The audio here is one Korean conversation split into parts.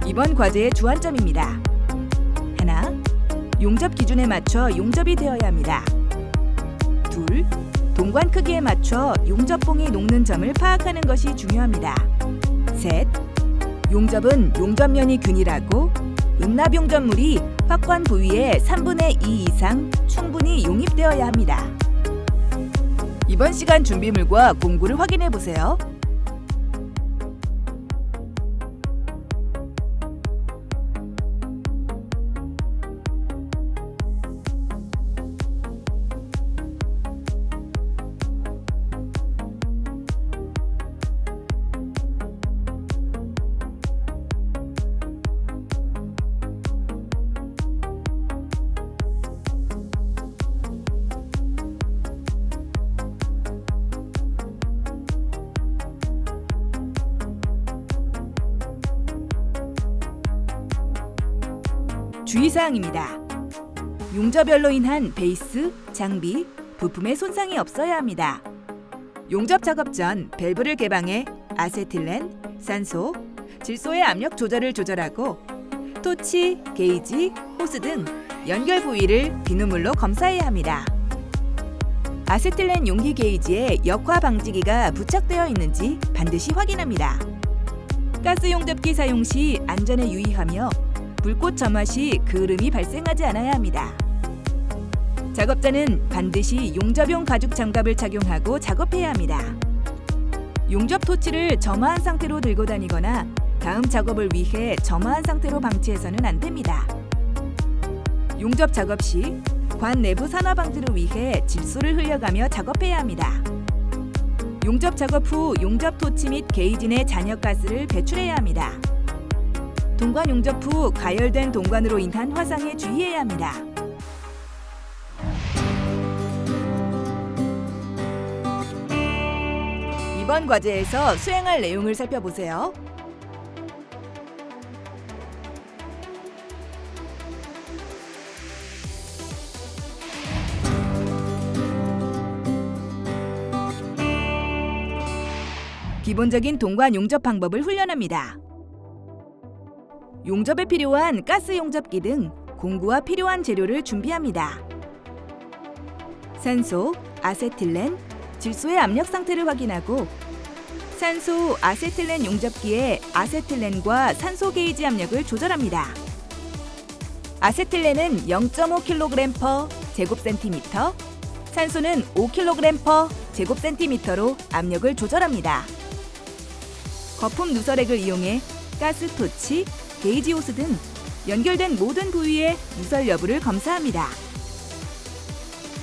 이번 과제의 주안점입니다. 하나, 용접 기준에 맞춰 용접이 되어야 합니다. 둘, 동관 크기에 맞춰 용접봉이 녹는 점을 파악하는 것이 중요합니다. 셋, 용접은 용접면이 균일하고 은납 용접물이 확관 부위의 3분의 2 이상 충분히 용입되어야 합니다. 이번 시간 준비물과 공구를 확인해 보세요. 주의사항입니다. 용접열로 인한 베이스, 장비, 부품에 손상이 없어야 합니다. 용접 작업 전 밸브를 개방해 아세틸렌, 산소, 질소의 압력 조절을 조절하고 토치, 게이지, 호스 등 연결 부위를 비누물로 검사해야 합니다. 아세틸렌 용기 게이지에 역화 방지기가 부착되어 있는지 반드시 확인합니다. 가스 용접기 사용 시 안전에 유의하며 불꽃 점화 시 그을음이 발생하지 않아야 합니다. 작업자는 반드시 용접용 가죽 장갑을 착용하고 작업해야 합니다. 용접 토치를 점화한 상태로 들고 다니거나 다음 작업을 위해 점화한 상태로 방치해서는 안 됩니다. 용접 작업 시 관 내부 산화 방지를 위해 질소를 흘려가며 작업해야 합니다. 용접 작업 후 용접 토치 및 게이지 내 잔여가스를 배출해야 합니다. 동관 용접 후 가열된 동관으로 인한 화상에 주의해야 합니다. 이번 과제에서 수행할 내용을 살펴보세요. 기본적인 동관 용접 방법을 훈련합니다. 용접에 필요한 가스 용접기 등 공구와 필요한 재료를 준비합니다. 산소, 아세틸렌, 질소의 압력 상태를 확인하고 산소, 아세틸렌 용접기에 아세틸렌과 산소 게이지 압력을 조절합니다. 아세틸렌은 0.5kg/제곱센티미터, 산소는 5kg/제곱센티미터로 압력을 조절합니다. 거품 누설액을 이용해 가스 토치, 게이지 호스 등 연결된 모든 부위의 누설 여부를 검사합니다.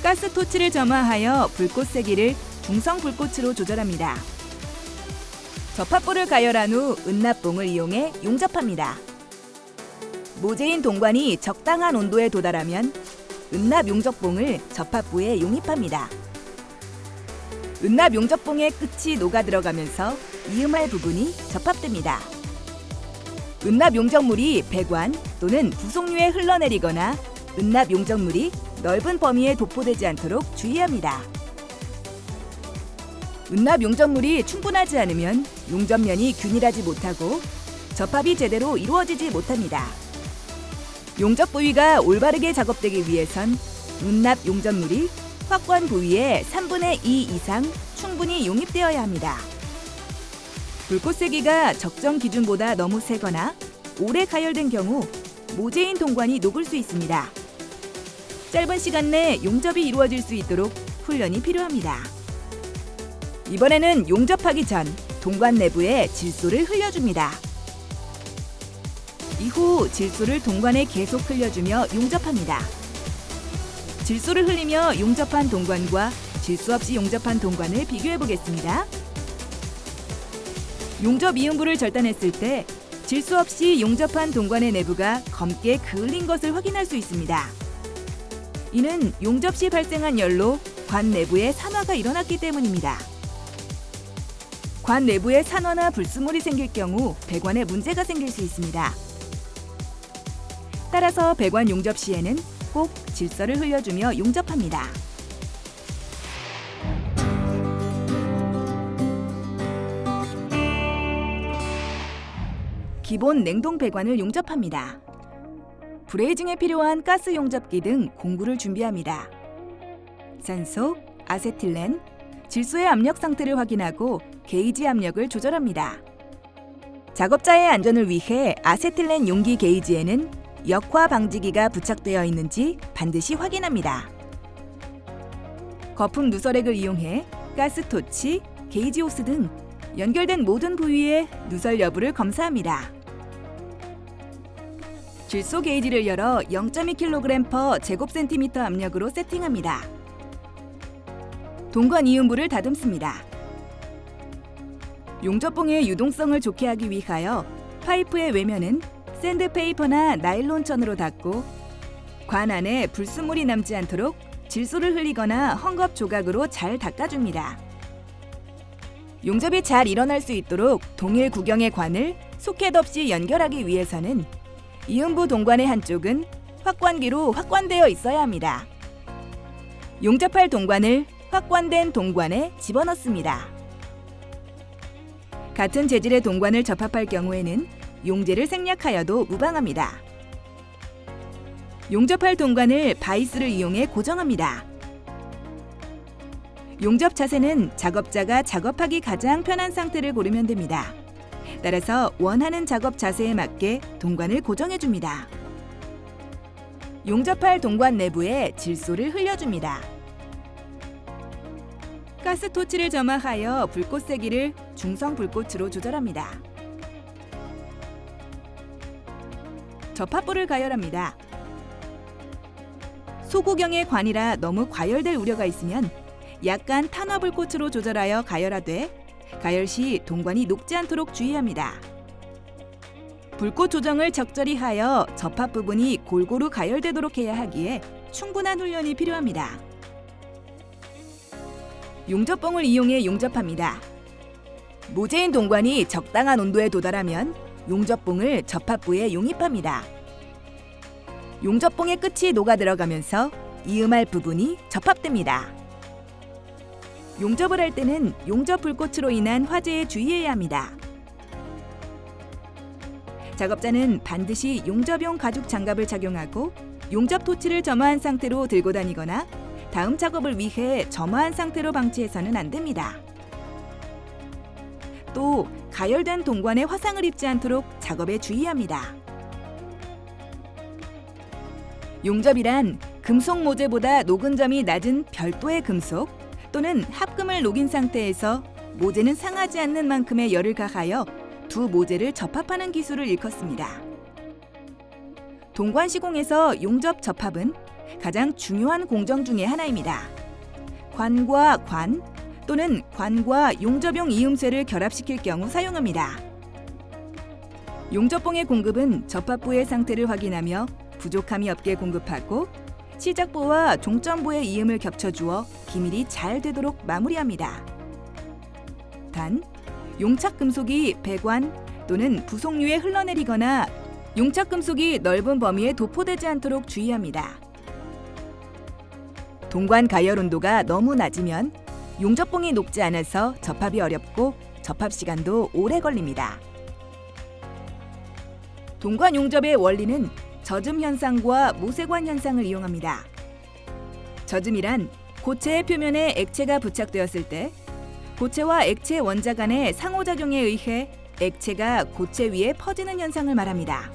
가스 토치를 점화하여 불꽃 세기를 중성 불꽃으로 조절합니다. 접합부를 가열한 후 은납봉을 이용해 용접합니다. 모재인 동관이 적당한 온도에 도달하면 은납 용접봉을 접합부에 용입합니다. 은납 용접봉의 끝이 녹아 들어가면서 이음할 부분이 접합됩니다. 은납 용접물이 배관 또는 부속류에 흘러내리거나 은납 용접물이 넓은 범위에 도포되지 않도록 주의합니다. 은납 용접물이 충분하지 않으면 용접면이 균일하지 못하고 접합이 제대로 이루어지지 못합니다. 용접 부위가 올바르게 작업되기 위해선 은납 용접물이 확관 부위의 3분의 2 이상 충분히 용입되어야 합니다. 불꽃 세기가 적정 기준보다 너무 세거나 오래 가열된 경우 모재인 동관이 녹을 수 있습니다. 짧은 시간 내 용접이 이루어질 수 있도록 훈련이 필요합니다. 이번에는 용접하기 전 동관 내부에 질소를 흘려줍니다. 이후 질소를 동관에 계속 흘려주며 용접합니다. 질소를 흘리며 용접한 동관과 질소 없이 용접한 동관을 비교해 보겠습니다. 용접 이음부를 절단했을 때 질소 없이 용접한 동관의 내부가 검게 그을린 것을 확인할 수 있습니다. 이는 용접 시 발생한 열로 관 내부에 산화가 일어났기 때문입니다. 관 내부에 산화나 불순물이 생길 경우 배관에 문제가 생길 수 있습니다. 따라서 배관 용접 시에는 꼭 질소를 흘려주며 용접합니다. 기본 냉동 배관을 용접합니다. 브레이징에 필요한 가스 용접기 등 공구를 준비합니다. 산소, 아세틸렌, 질소의 압력 상태를 확인하고 게이지 압력을 조절합니다. 작업자의 안전을 위해 아세틸렌 용기 게이지에는 역화 방지기가 부착되어 있는지 반드시 확인합니다. 거품 누설액을 이용해 가스토치, 게이지 호스 등 연결된 모든 부위의 누설 여부를 검사합니다. 질소 게이지를 열어 0.2kg/제곱센티미터 압력으로 세팅합니다. 동관 이음부를 다듬습니다. 용접봉의 유동성을 좋게 하기 위하여 파이프의 외면은 샌드페이퍼나 나일론천으로 닦고 관 안에 불순물이 남지 않도록 질소를 흘리거나 헝겊 조각으로 잘 닦아줍니다. 용접이 잘 일어날 수 있도록 동일 구경의 관을 소켓 없이 연결하기 위해서는 이음부 동관의 한쪽은 확관기로 확관되어 있어야 합니다. 용접할 동관을 확관된 동관에 집어넣습니다. 같은 재질의 동관을 접합할 경우에는 용재를 생략하여도 무방합니다. 용접할 동관을 바이스를 이용해 고정합니다. 용접 자세는 작업자가 작업하기 가장 편한 상태를 고르면 됩니다. 따라서 원하는 작업 자세에 맞게 동관을 고정해줍니다. 용접할 동관 내부에 질소를 흘려줍니다. 가스토치를 점화하여 불꽃 세기를 중성 불꽃으로 조절합니다. 접합부를 가열합니다. 소구경의 관이라 너무 과열될 우려가 있으면 약간 탄화 불꽃으로 조절하여 가열하되 가열 시 동관이 녹지 않도록 주의합니다. 불꽃 조정을 적절히 하여 접합 부분이 골고루 가열되도록 해야 하기에 충분한 훈련이 필요합니다. 용접봉을 이용해 용접합니다. 모재인 동관이 적당한 온도에 도달하면 용접봉을 접합부에 용입합니다. 용접봉의 끝이 녹아 들어가면서 이음할 부분이 접합됩니다. 용접을 할 때는 용접 불꽃으로 인한 화재에 주의해야 합니다. 작업자는 반드시 용접용 가죽 장갑을 착용하고 용접 토치를 점화한 상태로 들고 다니거나 다음 작업을 위해 점화한 상태로 방치해서는 안 됩니다. 또 가열된 동관에 화상을 입지 않도록 작업에 주의합니다. 용접이란 금속 모재보다 녹은 점이 낮은 별도의 금속 또는 합금을 녹인 상태에서 모재는 상하지 않는 만큼의 열을 가하여 두 모재를 접합하는 기술을 일컫습니다. 동관 시공에서 용접 접합은 가장 중요한 공정 중의 하나입니다. 관과 관 또는 관과 용접용 이음쇠를 결합시킬 경우 사용합니다. 용접봉의 공급은 접합부의 상태를 확인하며 부족함이 없게 공급하고 시작부와 종점부의 이음을 겹쳐주어 기밀이 잘 되도록 마무리합니다. 단, 용착 금속이 배관 또는 부속류에 흘러내리거나 용착 금속이 넓은 범위에 도포되지 않도록 주의합니다. 동관 가열 온도가 너무 낮으면 용접봉이 녹지 않아서 접합이 어렵고 접합 시간도 오래 걸립니다. 동관 용접의 원리는 젖음 현상과 모세관 현상을 이용합니다. 젖음이란 고체의 표면에 액체가 부착되었을 때 고체와 액체 원자 간의 상호작용에 의해 액체가 고체 위에 퍼지는 현상을 말합니다.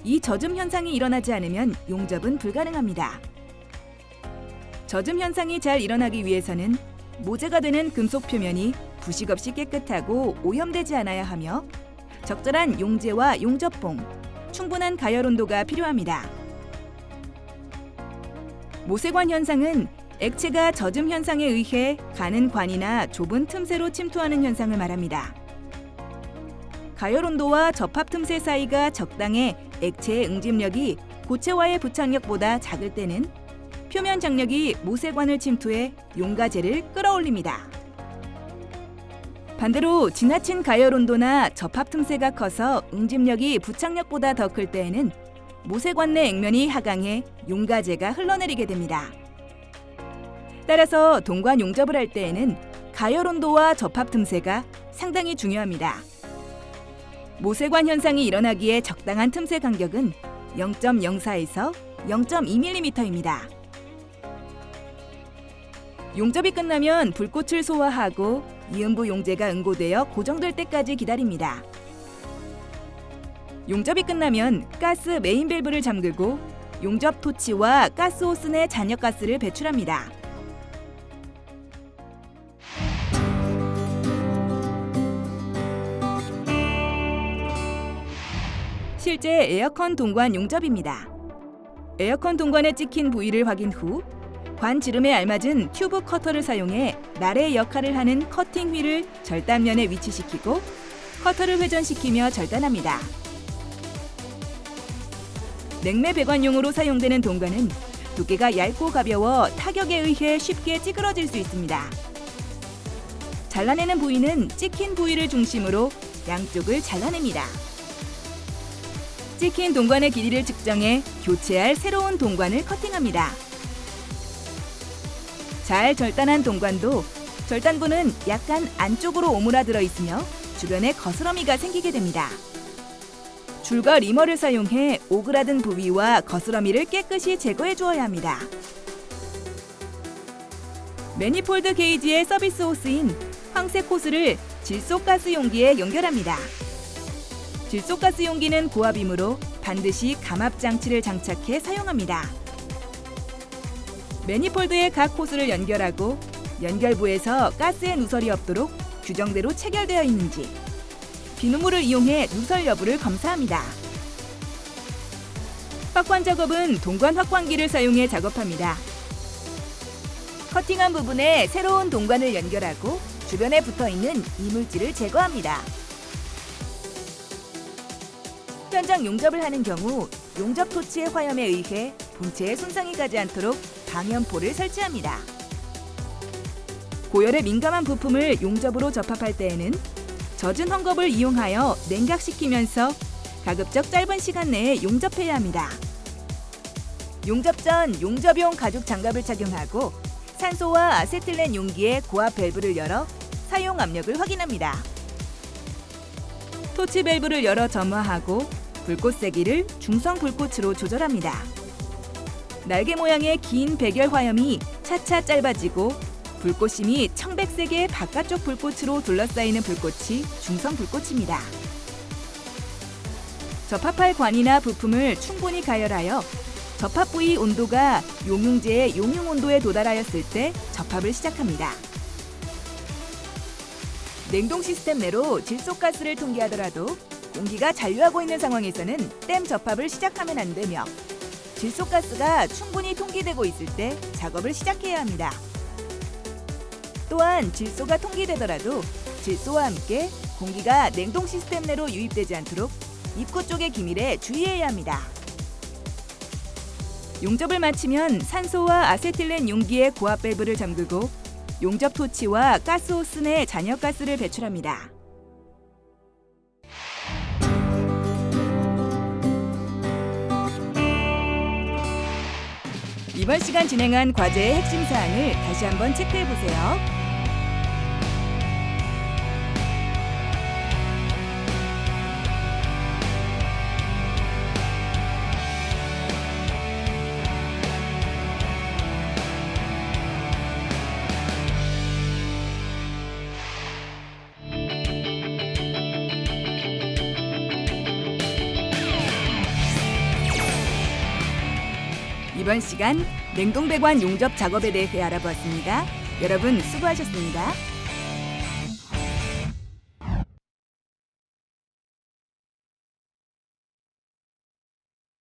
이 젖음 현상이 일어나지 않으면 용접은 불가능합니다. 젖음 현상이 잘 일어나기 위해서는 모재가 되는 금속 표면이 부식 없이 깨끗하고 오염되지 않아야 하며 적절한 용재와 용접봉, 충분한 가열 온도가 필요합니다. 모세관 현상은 액체가 젖음 현상에 의해 가는 관이나 좁은 틈새로 침투하는 현상을 말합니다. 가열 온도와 접합 틈새 사이가 적당해 액체의 응집력이 고체와의 부착력보다 작을 때는 표면 장력이 모세관을 침투해 용가제를 끌어올립니다. 반대로 지나친 가열 온도나 접합 틈새가 커서 응집력이 부착력보다 더 클 때에는 모세관 내 액면이 하강해 용가제가 흘러내리게 됩니다. 따라서 동관 용접을 할 때에는 가열 온도와 접합 틈새가 상당히 중요합니다. 모세관 현상이 일어나기에 적당한 틈새 간격은 0.04에서 0.2mm입니다. 용접이 끝나면 불꽃을 소화하고 이음부 용제가 응고되어 고정될 때까지 기다립니다. 용접이 끝나면 가스 메인 밸브를 잠그고 용접 토치와 가스 호스 내 잔여가스를 배출합니다. 실제 에어컨 동관 용접입니다. 에어컨 동관에 찍힌 부위를 확인 후 관 지름에 알맞은 튜브 커터를 사용해 날의 역할을 하는 커팅 휠을 절단면에 위치시키고 커터를 회전시키며 절단합니다. 냉매 배관용으로 사용되는 동관은 두께가 얇고 가벼워 타격에 의해 쉽게 찌그러질 수 있습니다. 잘라내는 부위는 찍힌 부위를 중심으로 양쪽을 잘라냅니다. 찍힌 동관의 길이를 측정해 교체할 새로운 동관을 커팅합니다. 잘 절단한 동관도 절단부는 약간 안쪽으로 오므라들어 있으며 주변에 거스러미가 생기게 됩니다. 줄과 리머를 사용해 오그라든 부위와 거스러미를 깨끗이 제거해 주어야 합니다. 매니폴드 게이지의 서비스 호스인 황색 호스를 질소가스 용기에 연결합니다. 질소가스 용기는 고압이므로 반드시 감압 장치를 장착해 사용합니다. 매니폴드의 각 호스를 연결하고 연결부에서 가스의 누설이 없도록 규정대로 체결되어 있는지 비누물을 이용해 누설 여부를 검사합니다. 확관 작업은 동관 확관기를 사용해 작업합니다. 커팅한 부분에 새로운 동관을 연결하고 주변에 붙어있는 이물질을 제거합니다. 현장 용접을 하는 경우 용접 토치의 화염에 의해 본체에 손상이 가지 않도록 방염포를 설치합니다. 고열에 민감한 부품을 용접으로 접합할 때에는 젖은 헝겊을 이용하여 냉각시키면서 가급적 짧은 시간 내에 용접해야 합니다. 용접 전 용접용 가죽 장갑을 착용하고 산소와 아세틸렌 용기의 고압 밸브를 열어 사용 압력을 확인합니다. 토치 밸브를 열어 점화하고 불꽃 세기를 중성 불꽃으로 조절합니다. 날개 모양의 긴 백열 화염이 차차 짧아지고 불꽃심이 청백색의 바깥쪽 불꽃으로 둘러싸이는 불꽃이 중성 불꽃입니다. 접합할 관이나 부품을 충분히 가열하여 접합 부위 온도가 용융제의 용융 온도에 도달하였을 때 접합을 시작합니다. 냉동 시스템 내로 질소가스를 통기하더라도 공기가 잔류하고 있는 상황에서는 댐 접합을 시작하면 안 되며 질소가스가 충분히 통기되고 있을 때 작업을 시작해야 합니다. 또한 질소가 통기되더라도 질소와 함께 공기가 냉동 시스템 내로 유입되지 않도록 입구 쪽의 기밀에 주의해야 합니다. 용접을 마치면 산소와 아세틸렌 용기의 고압 밸브를 잠그고 용접 토치와 가스 호스 내 잔여가스를 배출합니다. 이번 시간 진행한 과제의 핵심 사항을 다시 한번 체크해 보세요. 이번 시간 냉동 배관 용접 작업에 대해 알아보았습니다. 여러분 수고하셨습니다.